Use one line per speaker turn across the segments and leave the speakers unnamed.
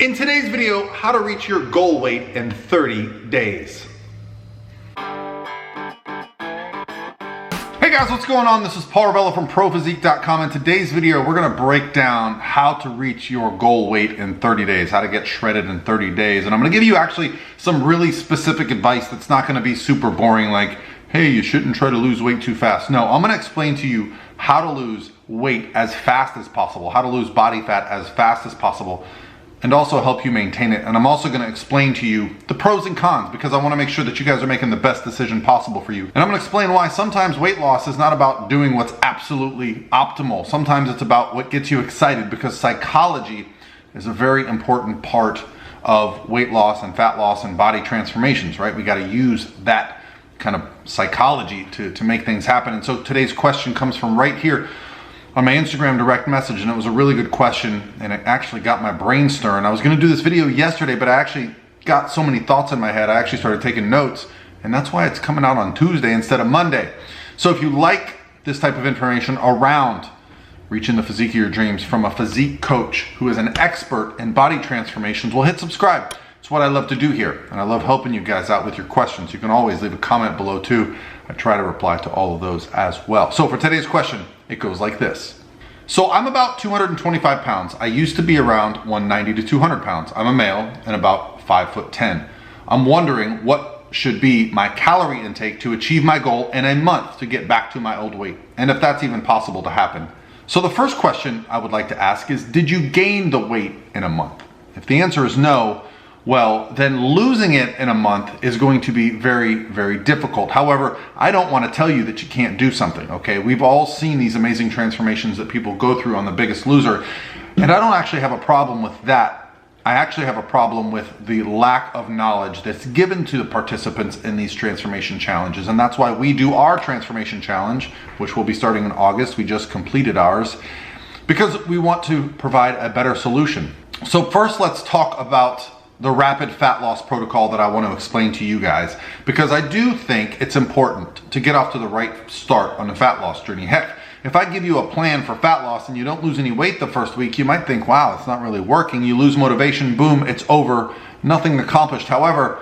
In today's video, how to reach your goal weight in 30 days. Hey guys, what's going on? This is Paul Rebella from physique.com. In today's video, we're gonna break down how to reach your goal weight in 30 days, how to get shredded in 30 days. And I'm gonna give you actually some really specific advice that's not gonna be super boring, like, hey, you shouldn't try to lose weight too fast. No, I'm gonna explain to you how to lose weight as fast as possible, how to lose body fat as fast as possible, and also help you maintain it. And I'm also gonna explain to you the pros and cons, because I wanna make sure that you guys are making the best decision possible for you. And I'm gonna explain why sometimes weight loss is not about doing what's absolutely optimal. Sometimes it's about what gets you excited, because psychology is a very important part of weight loss and fat loss and body transformations, right? We gotta use that kind of psychology to make things happen. And so today's question comes from right here on my Instagram direct message, and it was a really good question, and it actually got my brain stirring. I was gonna do this video yesterday, but I actually got so many thoughts in my head, I actually started taking notes, and that's why it's coming out on Tuesday instead of Monday. So if you like this type of information around reaching the physique of your dreams from a physique coach who is an expert in body transformations, well, hit subscribe. It's what I love to do here, and I love helping you guys out with your questions. You can always leave a comment below too. I try to reply to all of those as well. So for today's question, it goes like this. So I'm about 225 pounds. I used to be around 190 to 200 pounds. I'm a male and about 5'10". I'm wondering what should be my calorie intake to achieve my goal in a month to get back to my old weight, and if that's even possible to happen. So the first question I would like to ask is, did you gain the weight in a month? If the answer is no, well, then losing it in a month is going to be very, very difficult. However, I don't want to tell you that you can't do something, okay? We've all seen these amazing transformations that people go through on The Biggest Loser, and I don't actually have a problem with that. I actually have a problem with the lack of knowledge that's given to the participants in these transformation challenges, and that's why we do our transformation challenge, which will be starting in August. We just completed ours, because we want to provide a better solution. So first, let's talk about the rapid fat loss protocol that I want to explain to you guys, because I do think it's important to get off to the right start on the fat loss journey. Heck, if I give you a plan for fat loss and you don't lose any weight the first week, you might think, wow, it's not really working. You lose motivation, boom, it's over, nothing accomplished. However,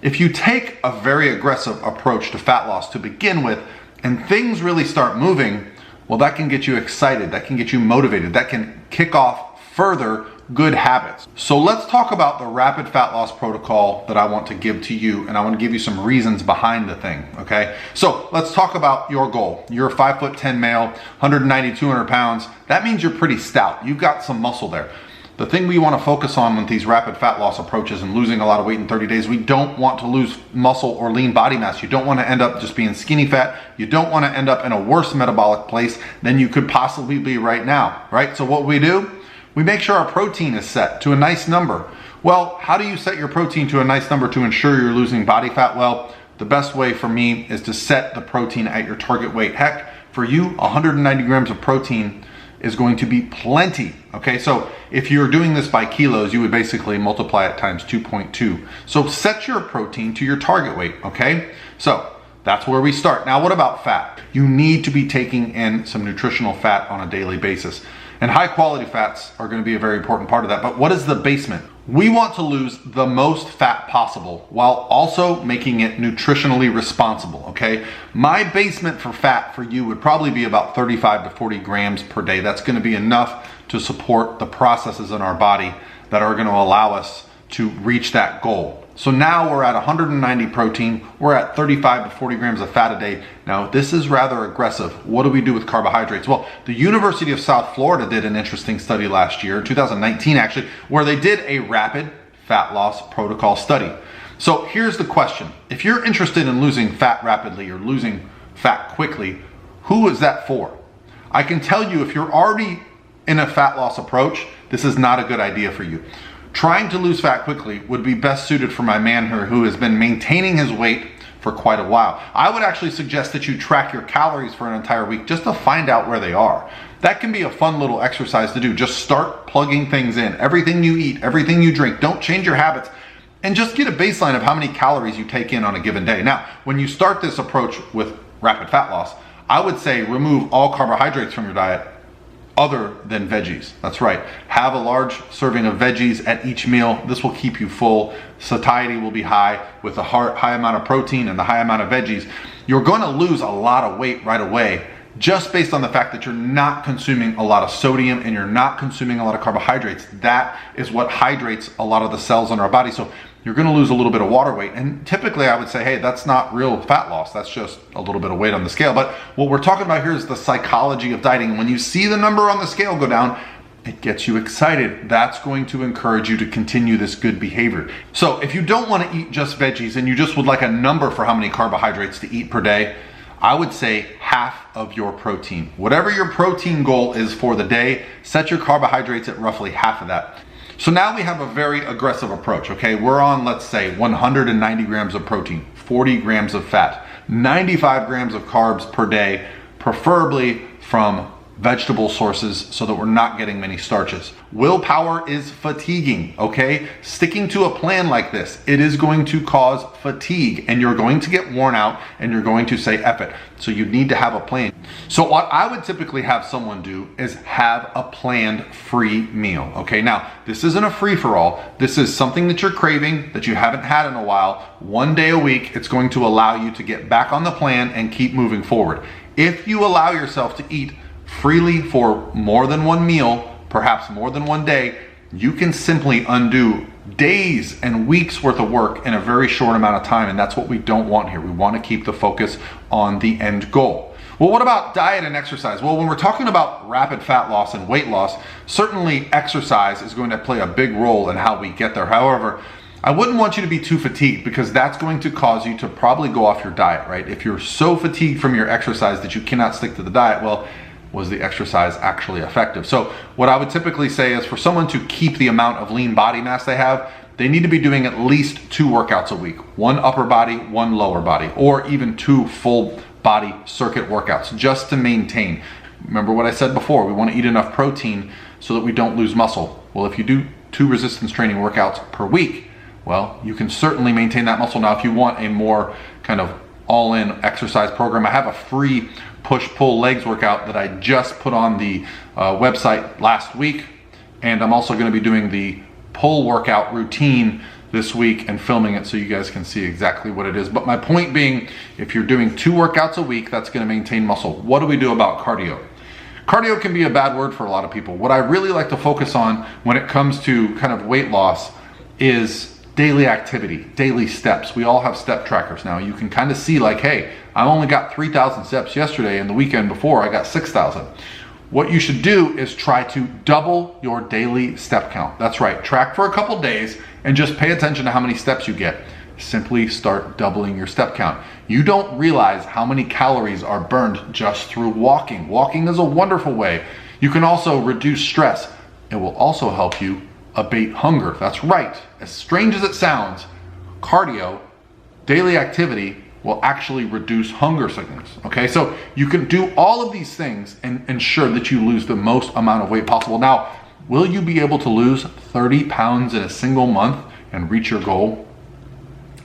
if you take a very aggressive approach to fat loss to begin with, and things really start moving, well, that can get you excited, that can get you motivated, that can kick off further good habits. So let's talk about the rapid fat loss protocol that I want to give to you, and I want to give you some reasons behind the thing, okay? So let's talk about your goal. You're a 5'10" male, 190, 200 pounds. That means you're pretty stout. You've got some muscle there. The thing we want to focus on with these rapid fat loss approaches and losing a lot of weight in 30 days, we don't want to lose muscle or lean body mass. You don't want to end up just being skinny fat. You don't want to end up in a worse metabolic place than you could possibly be right now, right? So what we do, we make sure our protein is set to a nice number. Well, how do you set your protein to a nice number to ensure you're losing body fat? Well, the best way for me is to set the protein at your target weight. Heck, for you, 190 grams of protein is going to be plenty, okay? So if you're doing this by kilos, you would basically multiply it times 2.2. So set your protein to your target weight, okay? So that's where we start. Now, what about fat? You need to be taking in some nutritional fat on a daily basis. And high quality fats are going to be a very important part of that. But what is the basement? We want to lose the most fat possible while also making it nutritionally responsible, okay? My basement for fat for you would probably be about 35 to 40 grams per day. That's going to be enough to support the processes in our body that are going to allow us to reach that goal. So now we're at 190 protein, we're at 35 to 40 grams of fat a day. Now this is rather aggressive. What do we do with carbohydrates? Well, the University of South Florida did an interesting study last year, 2019 actually, where they did a rapid fat loss protocol study. So here's the question. If you're interested in losing fat rapidly or losing fat quickly, who is that for? I can tell you, if you're already in a fat loss approach, this is not a good idea for you. Trying to lose fat quickly would be best suited for my man here who has been maintaining his weight for quite a while. I would actually suggest that you track your calories for an entire week just to find out where they are. That can be a fun little exercise to do. Just start plugging things in. Everything you eat, everything you drink, don't change your habits, and just get a baseline of how many calories you take in on a given day. Now, when you start this approach with rapid fat loss, I would say remove all carbohydrates from your diet other than veggies. That's right. Have a large serving of veggies at each meal. This will keep you full. Satiety will be high with a high amount of protein and the high amount of veggies. You're going to lose a lot of weight right away just based on the fact that you're not consuming a lot of sodium and you're not consuming a lot of carbohydrates. That is what hydrates a lot of the cells in our body. So you're going to lose a little bit of water weight. And typically I would say, hey, that's not real fat loss. That's just a little bit of weight on the scale. But what we're talking about here is the psychology of dieting. When you see the number on the scale go down, it gets you excited. That's going to encourage you to continue this good behavior. So if you don't want to eat just veggies and you just would like a number for how many carbohydrates to eat per day, I would say half of your protein. Whatever your protein goal is for the day, set your carbohydrates at roughly half of that. So now we have a very aggressive approach, okay? We're on, let's say, 190 grams of protein, 40 grams of fat, 95 grams of carbs per day, preferably from vegetable sources so that we're not getting many starches. Willpower is fatiguing, okay? Sticking to a plan like this, it is going to cause fatigue and you're going to get worn out and you're going to say F it. So you need to have a plan. So what I would typically have someone do is have a planned free meal, okay? Now, this isn't a free-for-all. This is something that you're craving that you haven't had in a while. One day a week, it's going to allow you to get back on the plan and keep moving forward. If you allow yourself to eat freely for more than one meal, perhaps more than one day, you can simply undo days and weeks worth of work in a very short amount of time, and that's what we don't want here. We want to keep the focus on the end goal. Well, what about diet and exercise? Well, when we're talking about rapid fat loss and weight loss, certainly exercise is going to play a big role in how we get there. However, I wouldn't want you to be too fatigued because that's going to cause you to probably go off your diet, right? If you're so fatigued from your exercise that you cannot stick to the diet, well, was the exercise actually effective? So what I would typically say is for someone to keep the amount of lean body mass they have, they need to be doing at least 2 workouts a week, 1 upper body, 1 lower body, or even 2 full body circuit workouts just to maintain. Remember what I said before, we want to eat enough protein so that we don't lose muscle. Well, if you do 2 resistance training workouts per week, well, you can certainly maintain that muscle. Now, if you want a more kind of all-in exercise program, I have a free push-pull legs workout that I just put on the website last week, and I'm also going to be doing the pull workout routine this week and filming it so you guys can see exactly what it is. But my point being, if you're doing 2 workouts a week, that's going to maintain muscle. What do we do about cardio? Cardio can be a bad word for a lot of people. What I really like to focus on when it comes to kind of weight loss is daily activity, daily steps. We all have step trackers now. You can kind of see like, hey, I only got 3,000 steps yesterday and the weekend before I got 6,000. What you should do is try to double your daily step count. That's right, track for a couple days and just pay attention to how many steps you get. Simply start doubling your step count. You don't realize how many calories are burned just through walking. Walking is a wonderful way. You can also reduce stress. It will also help you abate hunger. That's right. As strange as it sounds, cardio, daily activity, will actually reduce hunger signals. Okay, so you can do all of these things and ensure that you lose the most amount of weight possible. Now, will you be able to lose 30 pounds in a single month and reach your goal?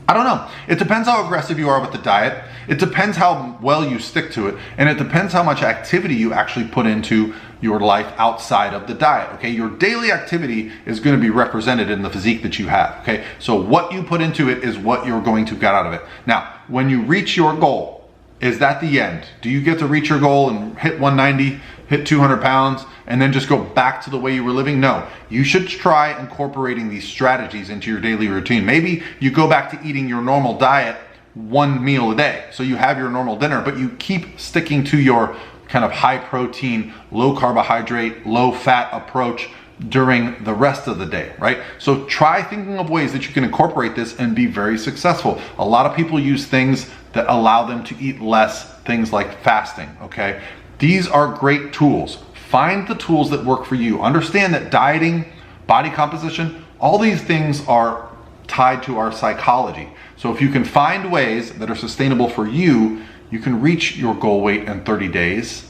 I don't know. It depends how aggressive you are with the diet. It depends how well you stick to it. And it depends how much activity you actually put into your life outside of the diet, okay? Your daily activity is going to be represented in the physique that you have, okay? So what you put into it is what you're going to get out of it. Now, when you reach your goal, is that the end? Do you get to reach your goal and hit 190, hit 200 pounds, and then just go back to the way you were living? No, you should try incorporating these strategies into your daily routine. Maybe you go back to eating your normal diet 1 meal a day. So you have your normal dinner, but you keep sticking to your kind of high protein, low carbohydrate, low fat approach during the rest of the day, right? So try thinking of ways that you can incorporate this and be very successful. A lot of people use things that allow them to eat less, things like fasting, okay? These are great tools. Find the tools that work for you. Understand that dieting, body composition, all these things are tied to our psychology. So if you can find ways that are sustainable for you, you can reach your goal weight in 30 days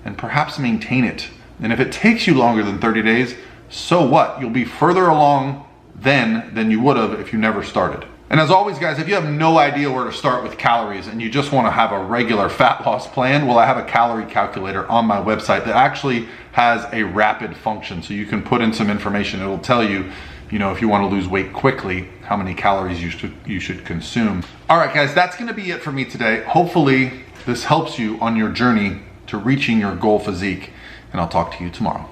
and perhaps maintain it. And if it takes you longer than 30 days, so what? You'll be further along then than you would have if you never started. And as always, guys, if you have no idea where to start with calories and you just want to have a regular fat loss plan, well, I have a calorie calculator on my website that actually has a rapid function. So you can put in some information. It'll tell you, if you want to lose weight quickly, how many calories you should consume. All right, guys, that's going to be it for me today. Hopefully this helps you on your journey to reaching your goal physique, and I'll talk to you tomorrow.